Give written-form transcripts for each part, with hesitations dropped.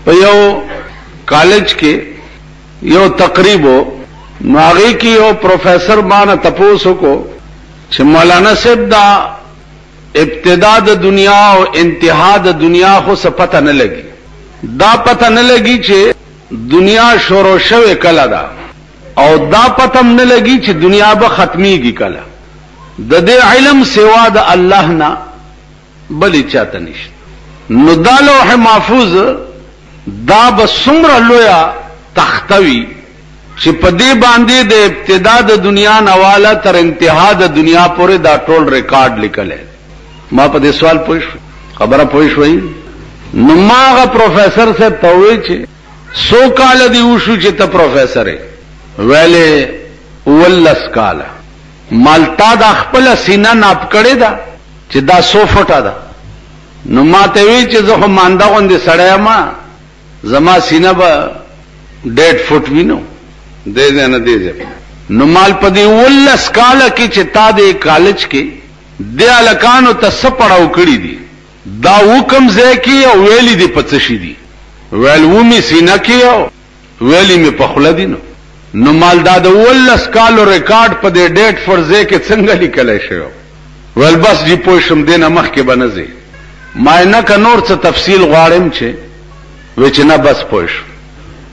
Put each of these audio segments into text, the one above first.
په یو کالج کې یو تقریبو نو هغه کې یو پروفیسر باندې تپوسو کو چې مولانا صاحب دا ابتدا د دنیا او انتها د دنیا خو څه پته نه لګي، دا پته نه لګي چې دنیا شروع شوه کله دا، او دا پته نه لګي چې دنیا به ختميږي کله. د دې علم سوا د الله نه بل چاته نشته. نو دا لوح محفوظ دا به څومره لویا تختوي چې په دې باندې د ابتدا د دنیا نواله تر انتها د دنیا پورې دا ټول ریکارډ لیکل. ما په دې سوال پوښ خبره پوښوي. نو ماغه پروفیسر سے پوي چې 100 کال دی وشو چې ته پروفیسر یې ویلې ولس کال مالتا د خپل سینه ناپ کړی دا چې دا 100 فټه ده. نو ما ته وی چې زه هم ماندا غوندې سړی ما زما سینه به 1.5 فټ وینو دې نه دې. نو مال په دې ولس کال کې چې تا دې کالج کې د الکانو ته سپړاو کړی دي دا حکم ځکه او ویلي دي پڅشي دي ویل و می سینه کې او ویلي می په خله دي. نو مال دا د ولس کالو ریکارډ په دې ډیټ فرضه کې څنګه لیکل شوی؟ ول بس جی پوښم دینه مخ کې بنځي ما نه ک نور څه تفصیل غواړم چې و چې نه بس پوښ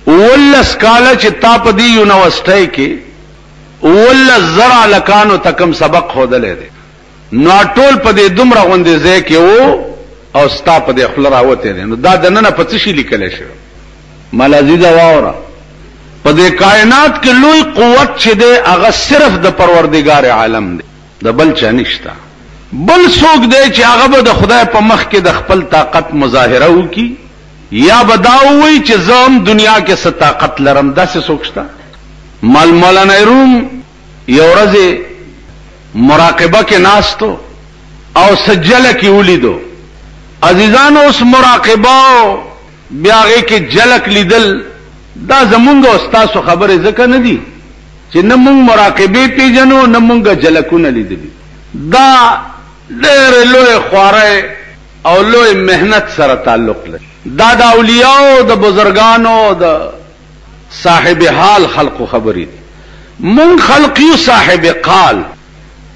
ولس کال چې تا په دې یونیورسيټي کې ولس زرع لکانو تکم سبق خودلې دي نو ټول په دې دومره غوندې ځای کې وو او ستا په دې خپل راوته دي. نو دا دنه په څه شي لیکل شوی؟ مال عزیز واوره په دې کائنات کې لوی قوت چې ده هغه صرف د پروردگار عالم دی، د بل چا نشته. بل څوک دی چې هغه به د خدای په مخ کې د خپل طاقت مظاهره وکي یا بداوي چې زم دنیا کې ست طاقت لرم داسې څوک شته؟ مولانا روم یو ورځ مراقبه کې ناستو او سجله کې ولیدو. عزیزانو اوس مراقبه بیاغه کې جلک لیدل دا زمونږ استاد خبره ځکه نه دي چې نه مونږ مراقبه پیژنو نه مونږ جلکونه لیدل. دا ډېر لوی خواره او لوی مهنت سره تعلق لري. دا د اولیاء د بزرگانو د صاحب حال خلقو خبرې دي. مونږ خلقیو صاحب قال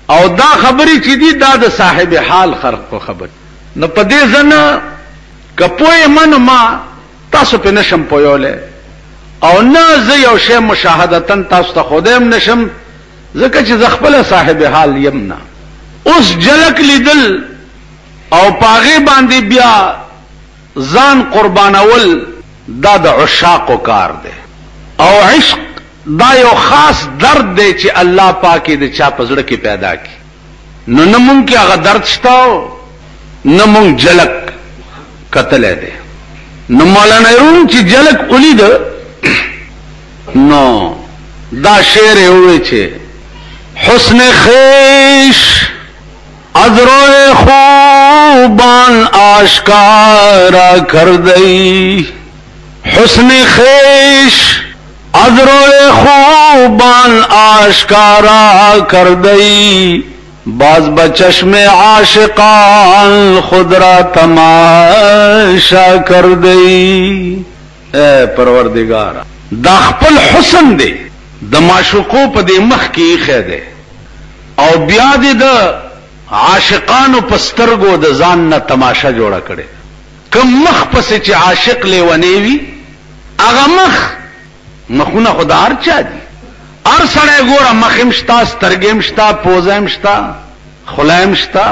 او دا خبرې چې دي دا د صاحب حال خلقو خبر. نو په دې ځنه کپوی من ما تاسو په نشم پویوله او نه زه یو شی مشاهدتن تاسو ته خودم نشم ځکه چې ز خپل صاحب حال یم نه. اوس جلک لیدل او پاغه باندې بیا ځان قربانول دا د عشاقو کار دی او عشق دا یو خاص درد دی چې الله پاک دې چا په زړه کې پیدا کړي. نو نه مونږ کې هغه درد شته نه مونږ جلک قتل دی. نو مولانا روم چې جلک ولید نو دا شعر وی چې حسن خیش از روی خوبان آشکارا کر دئی، حسن خیش از روی خوبان آشکارا کر دئی، باز بچشم عاشقان خود را تماشا کر دئی. اے پروردگار دا خپل حسن دی د معشوقو په دې مخ کې خېده او بیا دې د عاشقانو پسترګو د ځان نه تماشا جوړه کړي. کوم مخ پسې چې عاشق لیونی وي هغه مخونه خدار چا دي. هر سړی ګوره مخیم شتا سترګیم شتا پوزم شتا خلایم شتا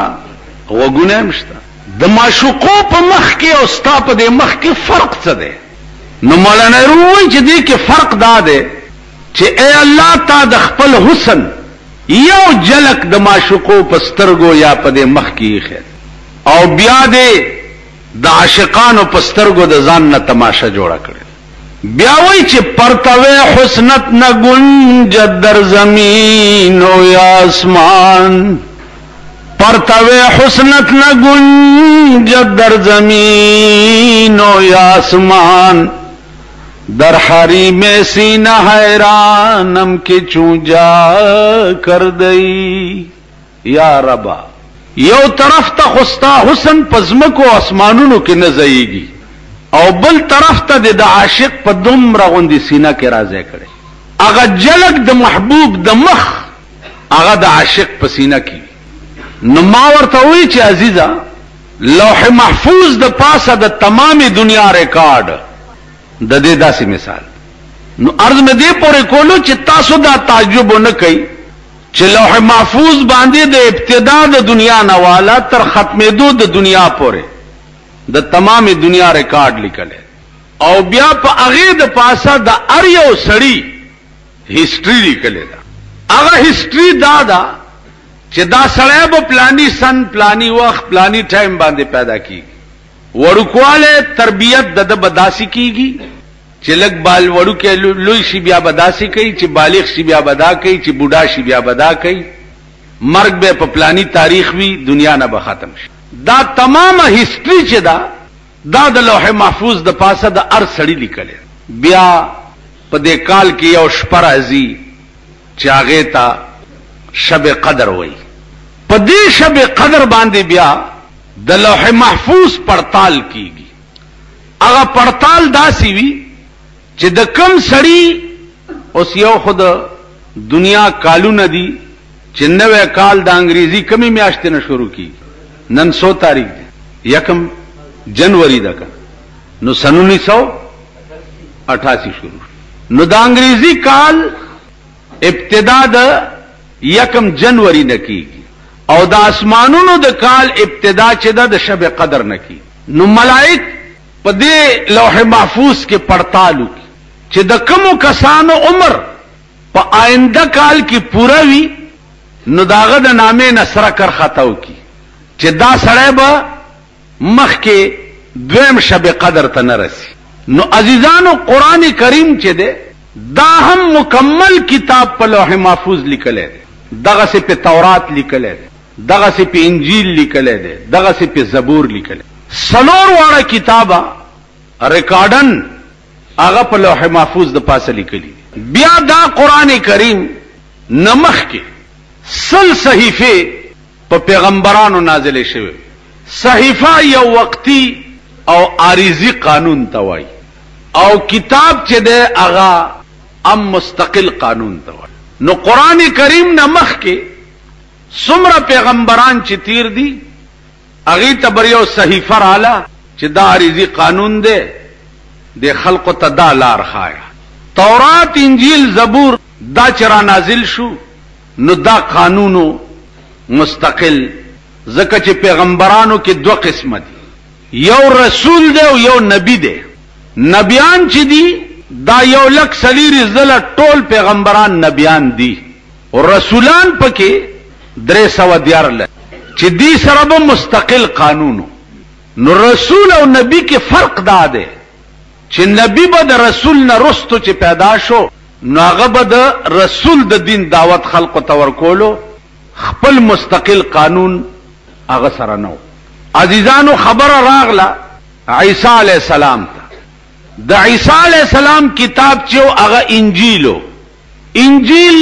وګونم شتا. د معشوقو په مخ کې او ستا په دې مخ کې فرق څه دی؟ نو مولانا روی چې دې کې فرق دا دی چې اے الله تا د خپل حسن یو جلک د معشوقو په سترګو یا په دې مخ کې خیر او بیا دې د عاشقانو په سترګو د ځان نه تماشا جوړه کړي. بیا وای چې پرتوے حسنت نہ گنجد در زمین و یا آسمان، پرتوے حسنت نہ گنجد در زمین و یا آسمان، در حریم سینہ حیرانم کے چون جا کر دئی. یا ربا یو طرف ته خستا حسن پزمکو اسمانونو کې نه ځایږي او بل طرف ته د عاشق په دومره غوندي سینه کې راځي کړي هغه جلک د محبوب د مخ هغه د عاشق په سینه کې. نو ما ورته وی چې عزیزا لوح محفوظ د پاسه د تمامي دنیا ریکارډ د دې داسې مثال. نو عرض مې دې پورې کولو چې تاسو دا تعجب نه کوي چې لوح محفوظ باندې د ابتدا د دنیا نه والا تر ختمېدو د دنیا پورې د تمامي دنیا ریکارډ لیکل او بیا په هغه د پاسه د ار یو سړی هیستوري لیکل دا. هغه هیستوري دا چې دا سړی به پلانی سن پلانی وخت پلانی ټایم باندې پیدا کیږي. ورکواله تربیت د بداسي کیږي چې لګ بال وړو کې لوی شي بیا بداسي کوي چې بالغ شي بیا بدا کوي چې بوډا شي بیا بدا کوي. مرګ به په پلانی تاریخ وی دنیا نه به ختم شي. دا تمامه هیستوري چې دا د لوح محفوظ د پاسه د ار سړی لیکل. بیا په دې کال کې یو شپه راځي چې هغه ته شب قدر وای. په دې شب قدر باندې بیا د لوح محفوظ پړتال کیږي. هغه پړتال داسي وی چې د کم سړی اوس یو خود دنیا کالونه دي چې نوې کال د انګریزي کمی میاشتې نه شروع کیږي. نن 100 تاریخ دی 1 جنوری ده نو سن 1988 شروع. نو د انګریزي کال ابتدا د 1 جنوری نه کیږي او د اسمانونو د کال ابتدا چې د شب قدر نه کیږي. نو ملائک په دې لوح محفوظ کې پړتالو چې د کومو کسانو عمر په آینده کال کې پوره وي نو داغه د نامې نصر کر خطاو کی چې دا سړی به مخ کې دویم شب قدر ته نه رسی. نو عزیزانو قرآن کریم چې ده دا هم مکمل کتاب په لوح محفوظ لیکل دی. دغه سه په تورات لیکل دی، دغه سه په انجیل لیکل دی، دغه سه په زبور لیکل دی. سلور واړه کتابه ریکارډن هغه په لوح محفوظ د پاسه لیکلي. بیا دا قرآن کریم نمخ کې سل صحیفه په پیغمبرانو نازل شوی. صحیفه یو وقتی او عارضی قانون توای او کتاب چې ده هغه مستقل قانون توای. نو قرآن کریم نمخ کې څومره پیغمبران چې تیر دي هغه ته یو صحیفه رااله چې دا عارضی قانون ده د خلق ته دا لار خایا. تورات انجیل زبور دا چر نازل شو نو دا قانونو مستقل ځکه چې پیغمبرانو کې دوه قسم دي، یو رسول دی او یو نبی دی. نبیان چې دي دا یو لک سلیری زله ټول پیغمبران نبیان دي او رسولان پکې 314 چې دي سره به مستقل قانونو. نو رسول او نبی کې فرق دا دی چې نبی به د رسول نه رستو چې پیدا شو نو هغه به د رسول د دین دعوت خلق ته ورکولو، خپل مستقل قانون هغه سره نو. عزیزانو خبره راغله عیسی علیہ السلام ته. د عیسی علیہ السلام کتاب چې هغه انجیلو، انجیل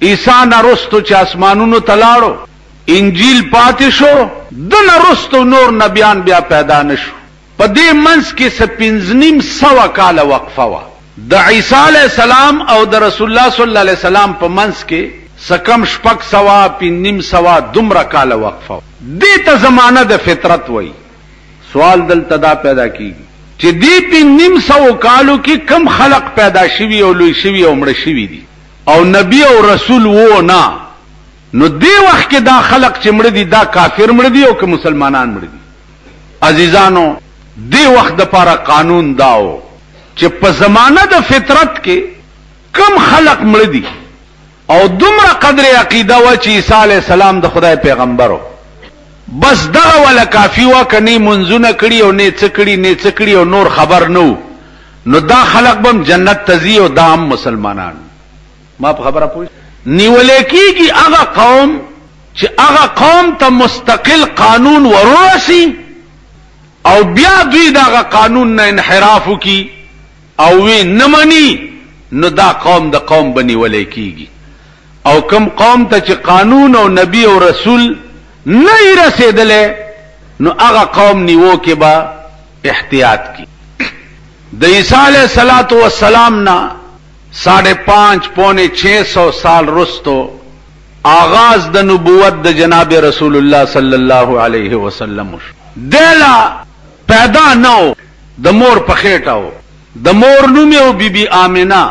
عیسی نه رستو چې اسمانونو تلاړو انجیل پاتې شو، د نه رستو نور نبیان بیا پیدا نشو. په دې منځ کې 1500 کال وقفه وا د عیسی علیہ السلام او د رسول الله صلی الله علیه وسلم په منځ کې سکم شپک سوا 500 دومره کال وقفه. دې ته زمانہ د فطرت وای. سوال دلته دا پیدا کیږي چې دې 500 کالو کې کم خلق پیدا شوی او لوی شوی او مړ شوی دي او نبی او رسول وو نه. نو دې وخت کې دا خلق چې مړ دي دا کافر مړ دي او که مسلمانان مړ دي. عزیزانو دې وخت د پاره قانون داو چې په زمانہ د فطرت کې کم خلق مړ دي او دومره قدر عقیده و چې عیسی علیہ السلام د خدای پیغمبرو بس دغه ولا کافی و کني منځونه کړي او نه څکړي نه څکړي او نور خبر نو. نو دا خلق بم جنت تزي او دام مسلمانان. ما په خبره پوه نیولې کیږي هغه قوم چې هغه قوم ته مستقل قانون ورورسي او بیا دوی دغه قانون نه انحراف کی او وی نمنی نو دا قوم د قوم بنی ولې کیږي. او کم قوم ته چې قانون او نبی او رسول نه رسیدله نو هغه قوم نیو کې با احتیاط کی. د عیسی علیہ الصلوۃ والسلام نا 5.5 پونے 600 سال رستو آغاز د نبوت د جناب رسول الله صلی الله علیه وسلم دلا پیدا نو د مور په خېټاو. د مور نوم یو بیبي آمنه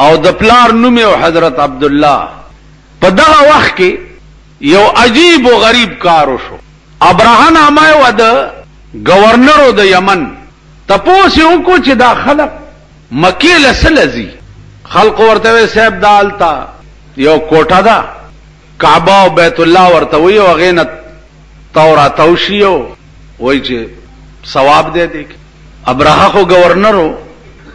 او د پلار نوم یو حضرت عبد الله. په دغه وخت کې یو عجیب او غریب کار وشو. ابراهیم نامه و د گورنر د یمن تپوس یو کو چې دا خلق مکی لسلزی. خلق ورته صاحب دالتا یو کوټه دا کعبه او بیت الله ورته وی او غینت تورات توشیو وای چې ثواب دے دے. ابراهیم خو گورنرو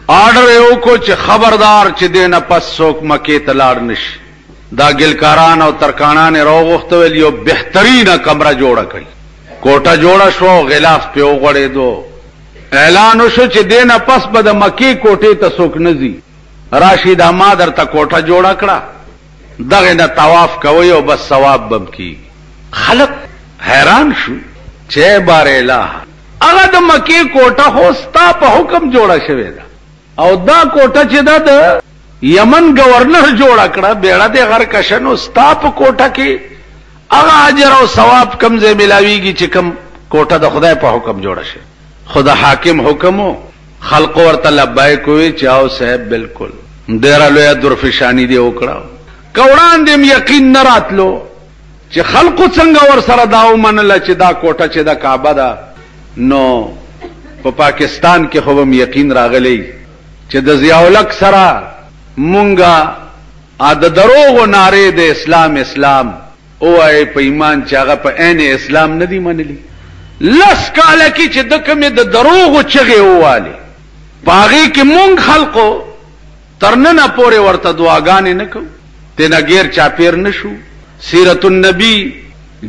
آرڈر یو کو چې خبردار چې دینه پس څوک مکی ته لاړ نشي. دا ګلکاران او ترکانان راغوښتل یو بهترینه کمره جوړه کړي. کوټه جوړه شو غلاف په وغړېدو. اعلان وشو چې دینه پس به د مکی کوټې ته څوک نزي. راشد احمد درته کوټه جوړه کړه دغه نه طواف کوي او بس ثواب بم کی. خلق حیران شو چې بار الہ هغه د مکی کوټه هوستا په حکم جوړه شوی دا او دا کوټه چې د یمن گورنر جوړه کړه بیړه د غر کشنو ستا په کوټه کې هغه اجر او ثواب کم ځای ملاویږي چې کم کوټه د خدای په حکم جوړه شي. خدا حاکم حکمو خلق ورته لبیک وی چاو صاحب بالکل ډیر لوی درفشانی دی وکړه. کوړان دې یقین نه راتلو چې خلق څنګه ور سره داو منل چې دا کوټه چې دا کعبه ده. نو په پاکستان کې خو هم یقین راغلی چې د ضیاءالحق سره مونږه د دروغ ناره د اسلام اسلام او ای په ایمان چې هغه په عین اسلام ندی منلی. لس کاله کې چې د کومه د دروغ چغه واله باغی کې مونږ خلقو ترننه پورې ورته دعاګانې نکو تینا غیر چاپیر نشو. سیرت النبی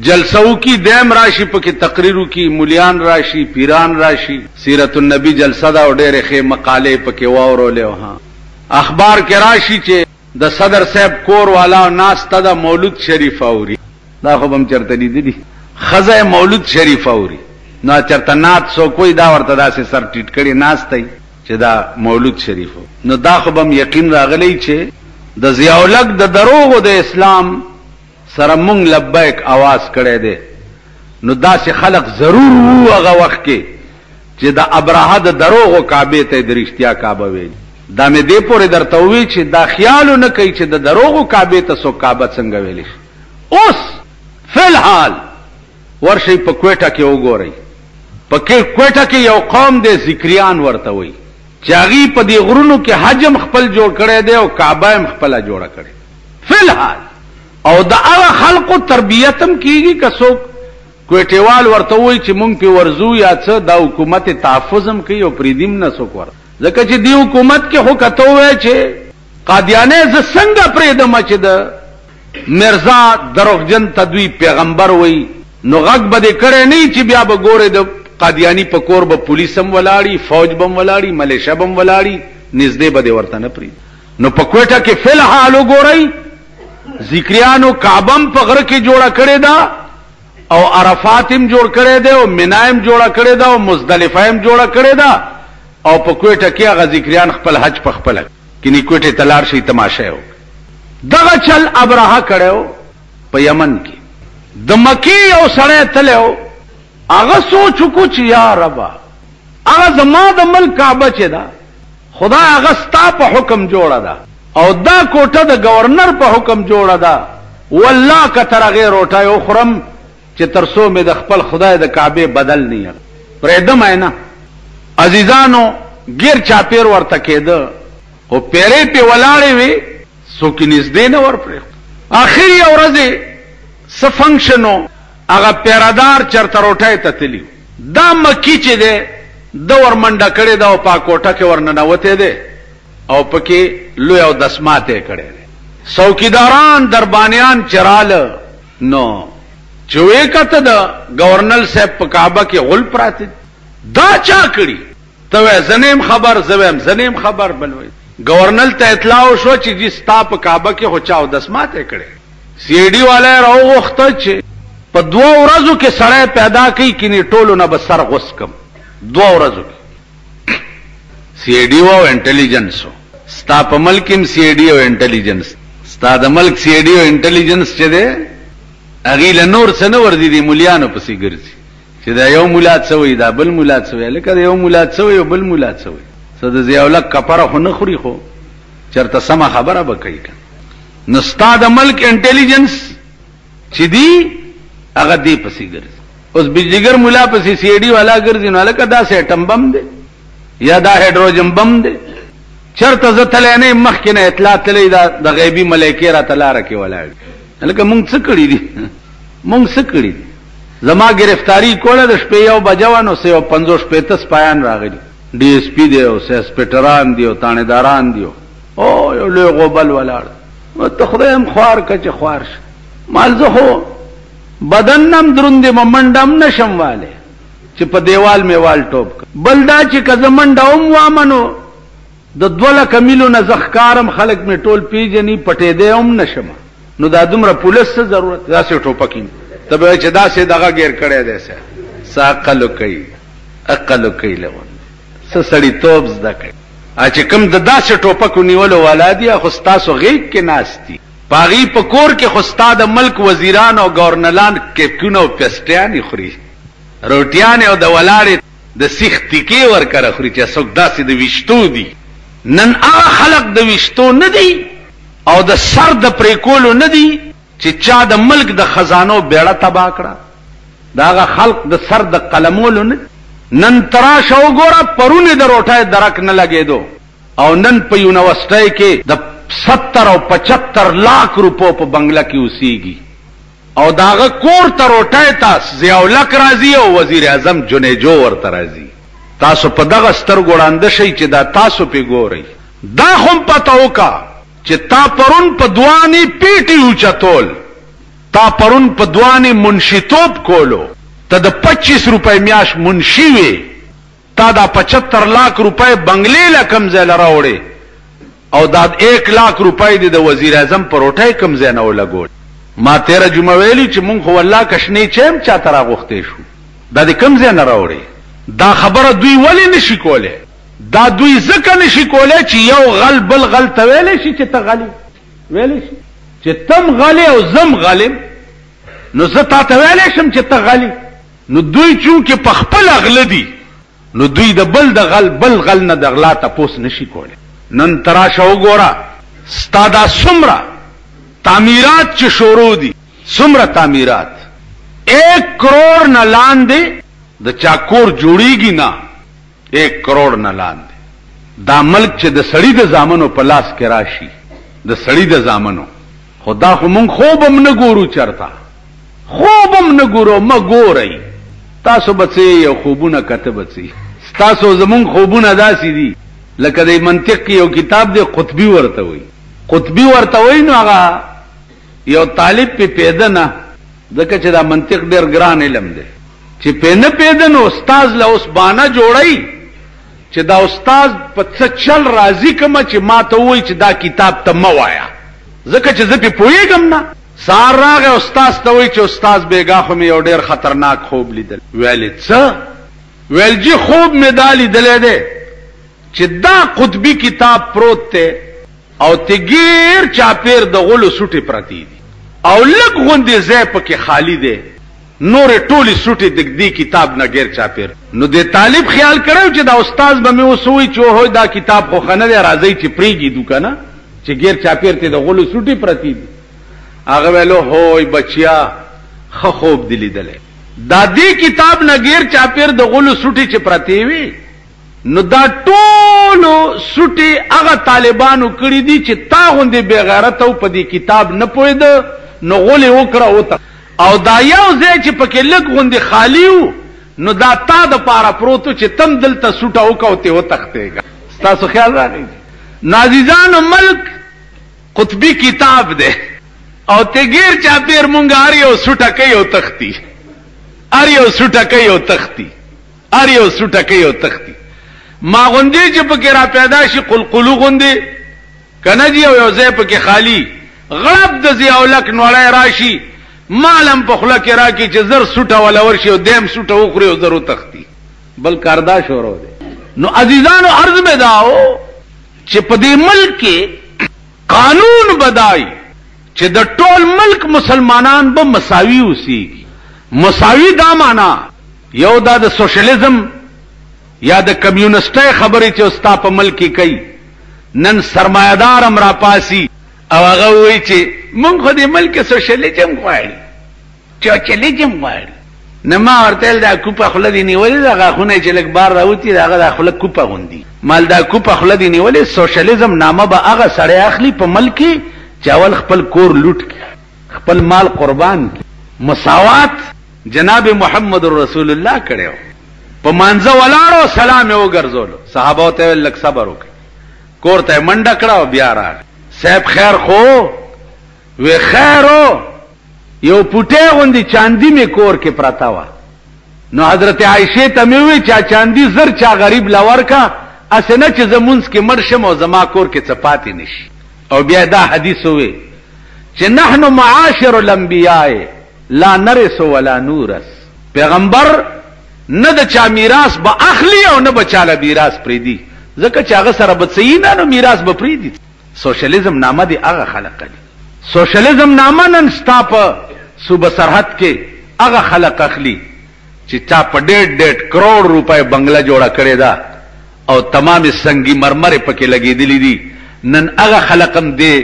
جلسو کی دیم راشی پکې تقریرو کی مولیان راشی پیران راشی. سیرت النبی جلسه دا ډېرې ښه مقاله پکې واورولې. ها اخبار کې راشي چې د صدر صاحب کور والا ناس ته د مولود شریف اوري. دا خو هم چرته دي خزه مولود شریف اوري. نو چرته نات سو کوئی دا ورته داسې سر ټیټ کړي ناس ته چې دا مولود شریف. نو دا خو هم یقین راغلی چې د ضیاءالحق د دروغ د اسلام سره مونږ لبیک आवाज کړي دي. نو دا چې خلق ضرور وو هغه وخت کې چې د ابراهه د دروغ کعبه ته د رښتیا کعبه وي. دا مې دې پورې درته وی چې دا خیال نه کوي چې د دروغ کعبه ته سو کعبه څنګه ویل شي. اوس فلحال ورشي په کوټه کې وګورئ. په کوټه کې یو قوم د ذکریان ورته وي چې هغه په دې غرونو کې حجم خپل جوړ کړي دی او کعبه هم خپل جوړه کړي. فلحال او دا هغه خلقو تربیتم کیږي که څوک کوټیوال ورته وي چې مونږ په ورزو یا څه دا حکومت تحفظم کوي او پریدیم نه څوک ور ځکه چې دی حکومت کې هو کته وای چې قادیانه ز څنګه پریدم چې د مرزا دروغجن تدوی پیغمبر وای نو غږ بده کړي نه چې بیا به ګوره د قادیانی په کور به پولیسم ولاړی فوج بم ولاړی ملیشیا بم ولاړی نږدې بده ورته نه پری. نو په کوټه کې فلحال وګورئ ذکریانو کعبم په غره کې جوړه کړي دا او عرفاتم جوړ کړي دا او منایم جوړه کړي دا او مزدلفایم جوړه کړي دا او په کوټه کې هغه ذکریان خپل حج په خپل کینی کوټه تلار شي تماشه یو. دغه چل ابراهه کړو په یمن کې. د مکی او سړی تلو هغه سوچ کو چې یا رب هغه زما د ملک کعبه چې دا خدا هغه ستا په حکم جوړه ده او دا کوټه د گورنر په حکم جوړه ده. والله کتر غیر روټای او خرم چې ترسو مې د خپل خدای د کعبه بدل نه پرېدم اینا. عزیزانو غیر چاپیر ورته کېده او پیرې په ولاړې وي سو کې نږدې نه ور پرې. اخري ورځې س فنکشنو هغه پیرادار چرته روټای ته تلی دا مکی چې ده د ور منډه کړي دا او په کوټه کې ورننوته ده او پکې لوی او دسماته کړي. څوکیداران دربانیان چراله نو چوي کته د گورنر صاحب په کعبه کې غل پراته دا چا کړي ته زنیم خبر زویم زنیم خبر بلوي. گورنر ته اطلاع شو چې جی ستا په کعبه کې هو چاو دسماته کړي. سی ډي والا راوخته چې په 2 ورځو کې سړی پیدا کوي کینی ټولو نه بسر غوس کم 2 ورځو سی ای ډي او انټيليجنس ستا په ملک هم سی ای ډي او انټيليجنس ستا د ملک سی ای ډي او انټيليجنس چې ده هغه له نور څه نه ور دي دي مليانو پسې ګرځي چې دا یو مولا څوي دا بل مولا څوي لکه یو مولا څوي او بل مولا څوي څه د زیاولک کپره خو نه خوري خو چرته سم خبره به کوي نو ستا د ملک انټيليجنس چې دی هغه دی پسې ګرځي اوس بجګر مولا پسې سی ای ډي والا ګرځي نو لکه دا سیټم بم دی یا دا هایدروجن بم دی چرته زتلې نه مخکې نه اطلاع تلې دا د غیبی ملائکه را تلاره کې ولاړ لکه مونږ څه کړی دي مونږ څه کړی دي زما گرفتاری کوله د شپې یو بجوانو سه 50 شپې سپایان راغلي ډي اس پی دی او سپټران دی او تانیداران دی او یو له غوبل ولاړ ته خدایم خوار کچ خوارش مال زه هو بدن نم دروند منډم نشم والے چې په دیوال میوال ټوپ بلدا چې کزمنډوم وامنو د دوله کمیلو نه زخکارم خلق می ټول پیجنی پټې دی هم نشم نو دا دومره پولیس څه ضرورت دا څه ټوپکین تبه چې دا څه دغه غیر کړی دی څه ساقلو کوي عقل کوي لون څه سړی توپ زده کوي چې کوم د داسې ټوپکو نیولو ولادي خو تاسو غیږ کې ناشتي پاغي پکور کې خو استاد ملک وزیران او گورنران کې کونو پسټیان خوري روټیان او د ولاړې د سیخ ټکی ور کړه خوري چې څوک داسې د وشتو دي نن هغه خلق د وشتو نه دي او د سر د پریکولو نه دي چې چا د ملک د خزانو بیړه تبا کړه داغه خلق د سر د قلمولو نه نن تراشه وګوره پرونه د روټای درک نه لګېدو او نن په یونیورسيټي کې د 70 او 75 लाख روپو په بنگلا کې اوسېږي او داغه کور ته روټای تاس ضیاءالک راضي او وزیر اعظم جنیجو ورته راضي تاسو په دغه ستر ګوړاند شي چې دا تاسو په ګوري دا هم پته وکا چې تا پرون په دواني پیټي اوچتول تا پرون په دواني منشیتوب کولو ته د 25 روپۍ میاش منشي وي تا دا 75 लाख روپۍ بنگلې لکم ځای لراوړې او دا 1 लाख روپۍ د وزیر اعظم پروټای کم ځای نه ولګول ما 13 جمعه ویلي چې مونږ خو الله کشنی چم چا ترا غوښته شو دا د کم ځای نه راوړې دا خبره دوی ولی نشي کوله دا دوی ځکه نشي کوله چې یو غل بل غل ته ویلې شي چې ته غلی ویلې شي چې تم غلی او زم غلم نو زه تا ته ویلې شم چې ته غلی نو دوی چونکه په خپل غل دي نو دوی د بل غل نه د غلا تاسو نشي کوله نن تراشه وګوره ستاده سمرا تعمیرات چې شروع دي سمرا تعمیرات 1 کروڑ نه لاندې د چاکور جوړیږي نه 1 کروڑ نه لاندې دا ملک چې د سړی د زامنو په لاس کې راشي د سړی د زامنو خدا خو مونږ خوبم نه ګورو چرتا خوبم نه ګورو ما ګورئ تاسو بچي یو خوبونه کته بچي تاسو زمون خوبونه داسي دي لکه د منطق یو کتاب دی قطبی ورته وي قطبی ورته وي نو هغه یو طالب په پیدا نه ځکه چې دا منطق ډیر ګران علم دی چې په نه پیدا نو استاد له اوس باندې جوړي چې دا استاد په څه چل راضي کما چې ما ته وای چې دا کتاب ته موایا ځکه چې زه په پوېږم نه سار راغه استاد ته وای چې استاد بیګا خو مې یو ډیر خطرناک خوب لیدل ویل څه ویل جی خوب مې دالی دلې ده چې دا قطبی کتاب پروت ته او تغیر چاپیر د غلو سټي پرتی دي او لګ غوندې ځای پکې خالی دی نور ټولي سټي د دې کتاب نه غیر چاپیر نو د طالب خیال کړو چې دا استاد به مې وسوي چې هو دا کتاب خو خنه دی راځي چې پریږي دوکنه چې غیر چاپیر ته د غلو سټي پرتی دي هغه ویلو هوی بچیا خو خوب دلی دله دا دې کتاب نه غیر چاپیر د غلو سټي چې پرتی وي نو دا ټولو سټي هغه طالبانو کړی دي چې تا غوندې بے غیرت او په دې کتاب نه پوهید نو غولې وکړه وته او دا یو ځای چې پکې لګ غوندې خالی وو نو دا تا د پاره پروتو چې تم دلته سټه وکاوته وتختېګا تاسو خیال راغی نازیزان ملک قطبی کتاب ده او تغیر چاپیر مونږ اړیو سټه کوي او تختی اړیو سټه کوي او تختی اړیو سټه کوي او تختی ما غوندې چې پکې را پیدا شي قلقلو غوندې کنه جی او یو ځای پکې خالی غلب د ضیاءالک نوړای راشي مالم په خله کې راکې چې زر سټه ولا ورشي او دیم سټه وخوري او زرو تختی بل کاردا شروع دی. نو عزیزانو عرض میں داو چې په دې ملک کې قانون بدای چې د ټول ملک مسلمانان به مساوي اوسېږي. مساوي دا معنا یو دا د سوشلیزم یا د کمیونستۍ خبرې چې استا په ملک کې کوي. نن سرمایدار هم را پاسي او هغه وایي چې مونږ خو دې ملک سوشلیزم غواړي، چوچلیزم غواړي. نه ما ورته ویل دا کوپه خوله دې نیولې ده، غاښونه چې لږ بار راوتي د هغه دا خوله کوپه غوندي. مال دا کوپه خوله دې نیولې. سوشلیزم نامه به هغه سړی اخلي په ملک کې چې اول خپل کور لوټ کړي، خپل مال قربان کړي. مساوات جناب محمد رسول الله کړو. په مانځه ولاړو سلام یې وګرځولو. صحابه ته ویل لږ صبر وکړه. کور ته منډه کړه او بیا راغی. صاحب خیر خو وی خیرو یو پوټه غوندي چاندی می کور کې پراته و. نو حضرت عائشه ته مې وی چا چاندی زر چا غریب لور کا اسنه چې زمونږ کې مرشم او زما کور کې چپاتې نشي. او بیا دا حدیث وی چې نحنو معاشر الانبیاء لا نرث ولا نورث. پیغمبر نه د چا میراث به اخلي او نه به چاله میراث پریدي، ځکه چې هغه سره به سینه نو میراث به پریدي. سوشلیزم نامه دی هغه خلق کړي. سوشلیزم نامه نن ستا په صوبه سرحد کې هغه خلق اخلي چې چا په 1.5 کروڑ روپے بنگله جوړه کړې ده او تمام سنگي مرمر پکې لګېدلې دي. نن هغه خلقم دی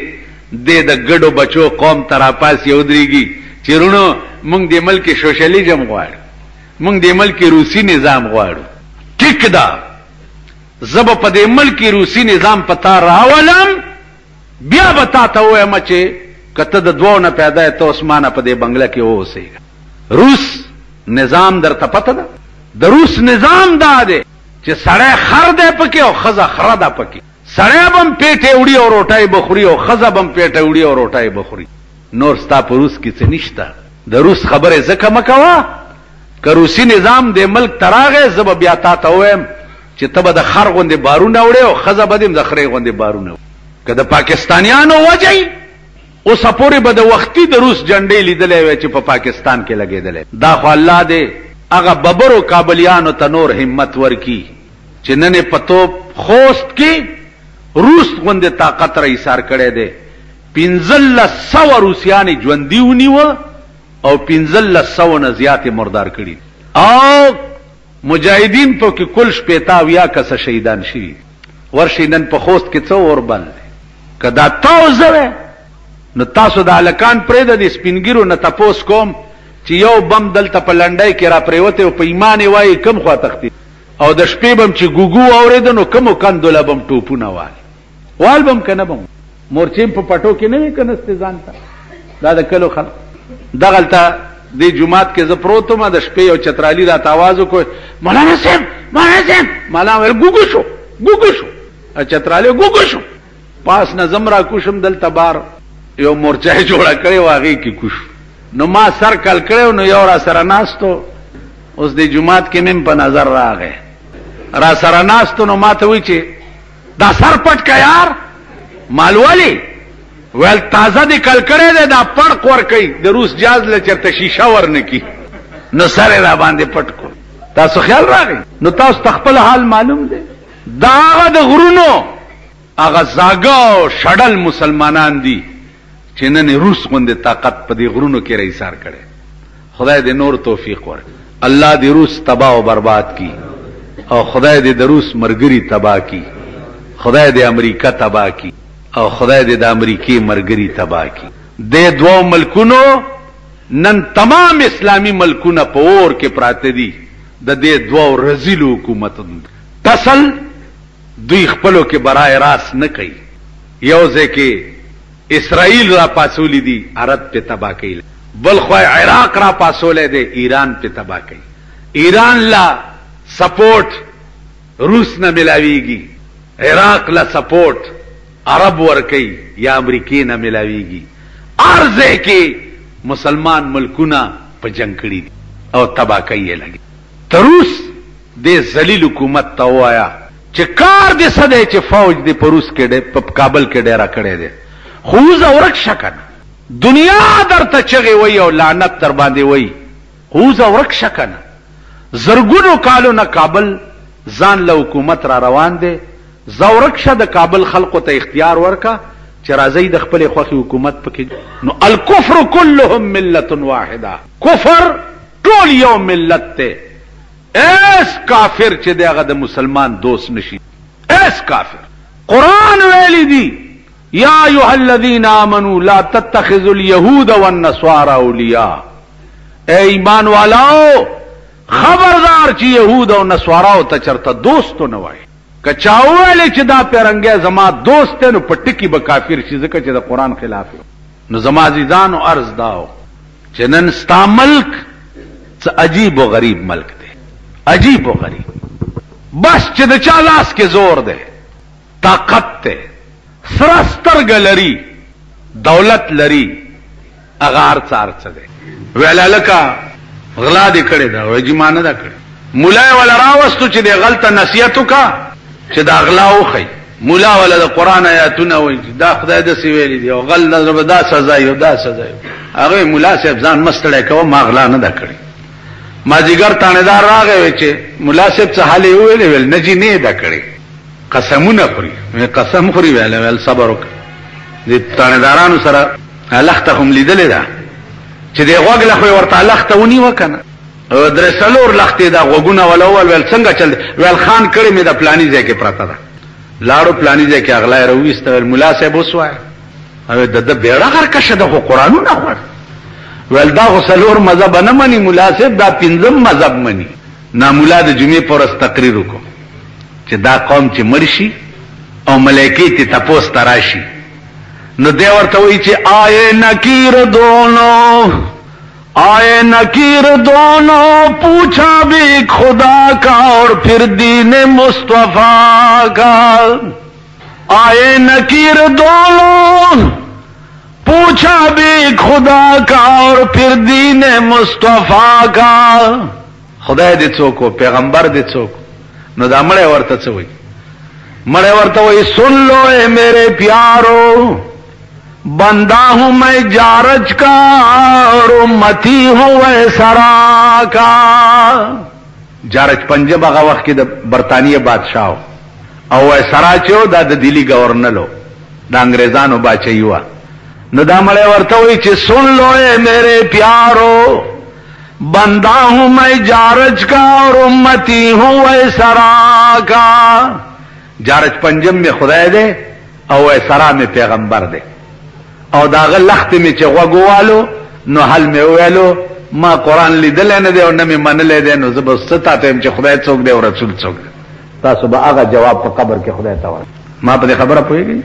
د ګډو بچو قوم تراپاس یو دريږي چې رونو موږ د ملک سوشلیزم غواړو، موږ د ملک روسي نظام غواړو. ټیک ده، زب په دې ملک روسي نظام پتا راولم، بیا به تا ته وایم چې کته د دوو نه پیدا ته عثمانه په دې بنگله کې اوسېږي. روس نظام درته پته ده؟ د روس نظام دا دی چې سړی خر دی پکې او ښځه خره ده پکې. سړی بم پیټه وړي او روټۍ بخوري او ښځه بم پیټه وړي او روټۍ بخوري. نور ستا په روس کې څه نشته. د روس خبره ځکه مه کوه که روسي نظام د ملک ته راغی زه به بیا تا ته ووایم چې ته به د خر غوندې بارونه وړې او ښځه به دې د خرې غوندې بارونه وړي. که د پاکستانیانو وجهی اوسه پورې به د وختي د روس جنډې لیدلی وی چې په پاکستان کې لګېدلی. دا خو الله دې هغه ببرو کابلیانو ته نور همت ورکي چې نن یې په توپ خوست کې روس غوندې طاقت را ایثار کړی دی. 1500 روسیانې ژوندي ونیوه او 1500 نه زیاتې مردار کړي او مجاهدین په کې کل 80 کسه شهیدان شوي. ورشي نن په خوست کې څه اور بل دی. که دا تاوزه نو تاسو د هلکان پرېږده د سپینګیرو نه تپوس کوم چې یو بم دلته په لنډۍ کې را پرېوتی او په ایمان یې وایي کم خوا تښتي او د شپې بم چې ګوګو اورېده نو کمو کندو له بم ټوپونه وال بم که نه بم مورچې په پټو کې نه وي که نستې ځان ته. دا د کلو خلک دغلته دې جومات کې زه پروت وم د شپې یو چترالي راته آواز وکړ مولانا صاحب مولانا صاحب. مولانا ویل ګوګو شو چترالي ګوګو شو. پاس نه زم را کوشم دلته بار یو مورچه جوړه کړې و هغې کې کوشو. نو ما سر کل کړی نو یو را سره ناستو اوس د جومات کې مې په نظر راغی را سره ناستو نو ما ته وایي چې دا سر پټ که یار. مال ولې؟ ویل تازه دې کل کړی دی دا پړق ورکوي د روس جاز له چېرته شیشه ورنکي نو سر یې را باندې پټ کړو. تاسو خیال راغی؟ نو تاسو ته خپل حال معلوم دی. دا هغه د غرونو هغه زاګه او شډل مسلمانان دي چې نن روس غوندې طاقت په دې غرونو کې را ایثار کړی. خدای دې نور توفیق ورکړي. الله دې روس تباہ او برباد کی او خدای دې د روس مرګري تباہ کی. خدای دې امریکا تباہ کی او خدای دې د امریکای مرګري تباہ کی. دې دوه ملکونو نن تمام اسلامی ملکونه په اور کې پراته دي د دې دوه رزیل حکومتونو. تصل دوی خپلو کې برای راست نه کوي. یو ځای کې اسرائیل را پاسولی دی عرب په تباہ کوي، بل خو عراق را پاسولې دی ایران په تباہ کوي. ایران لا سپورټ روس نه ملاویږي، عراق لا سپورټ عرب ور کوي یا امریکای نه ملاویږي. ارزه کې مسلمان ملکونه په جنگ کړي او تباہ کوي لګي. تروس دې ذلیل حکومت ته وایا چې کار دې سده چې فوج دې پروس کې په کابل کې ډیرا کړي دي. خوز اورک شکن دنیا در ته چغي وي او لعنت در باندې وي. خوز اورک شکن زرګونو کالو نه کابل ځان له حکومت را روان دی. زورکشه د کابل خلقو ته اختیار ورکا چې راځي د خپل خوخي حکومت پکې. نو الکفر كلهم ملت واحده، کفر ټول یو ملت ته. ایس کافر چې دغه د مسلمان دوست نشي، ایس کافر. قرآن ویلی دی یا ایها الذین آمنوا لا تتخذوا اليهود والنصارى اولیاء. اے ایمان والاو خبردار چې يهود او نصاراو ته چرته دوستو نه وای. کچاوله چې دا پیرنګه زما دوست ته نو پټکی به کافر شي، ځکه چې د قرآن خلاف. نو زما عزیزانو عرض داو چې نن ستا ملک څه عجیب و غریب ملک دی، عجیب و غریب. بس چې د چا لاس کې زور دی، طاقت ته، سره سترګه لري، دولت لري، اغار څار څه دی. ویلا لکه غلا دې کړې ده، وایي مانه ده کړې. مولا ولا راوستو چې دې غلطه نصیحت وکا چې دا غلا وخی. مولا ولا د قرآن آیاتونه وایي دا خدای د سی ویلي دی او غل دا سزا یو دا سزا یو. هغه مولا صاحب ځان مستړی کوه، ما غلا نه ده کړې. ما جګر تانیدار راغی چې مولا صاحب څه حال یې ویل، ویل نه جی نه ده کړې. قسمونه خوري، قسم خوري ویل صبر وکړه. دې تانیدارانو سره لخته هم لیدلې ده چې دی غوږ له خو ورته لخته ونیوه کنه، درې څلور لختې دا غوږونه ولول. ویل څنګه چل؟ ویل خان کړی مې د پلاني ځای کې پراته ده. لاړو پلاني ځای کې اغلا یې راوویسته. ویل ملا صاحب اوس وایه. د بیړه غرکشه ده خو قرآنونه خوړ. ویل دا خو څلور مذهب نه مني ملا صاحب، دا پنځم مذهب مني. نا ملا د جمعې په ورځ تقریر وکړو چې دا قوم چې مړ شي او ملایکې ته تپوس ته راشي، نو دی ورته وایي چې آئے نکیر دونوں، آئے نکیر دونوں، پوچھا بھی خدا کا اور پھر دین مصطفیٰ کا. آئے نکیر دونوں، پوچھا بھی خدا کا اور پھر دین مصطفیٰ کا. خدای دې څوک او پیغمبر دې څوک؟ نو دا مړی ورته څه وایي؟ مړی ورته وایي سن لو اے میرے پیارو، بندہ ہوں میں جارج کا اور امتی ہوں ویسرا کا. جارج پنجاب هغه وخت کې د برطانیې بادشاہ او ویسرا چې دا د دلی گورنر د انګریزانو بادشاہي و. نو دا مړی ورته وایي چې سن لو اے میرے پیارو، بندہ ہوں میں جارج کا اور امتی ہوں ویسرا کا. جارج پنجم میں خدای دے او ویسرا میں پیغمبر دے. او داغه لخت می چې غوګوالو نو حل می ویلو ما قرآن لیدل نه دی او نه می منل دی. نو زبستا ته چې خدای څوک دی او رسول څوک دی. تاسو به هغه جواب په قبر کې خدای ته ورکړي. ما په خبره پوهیږئ؟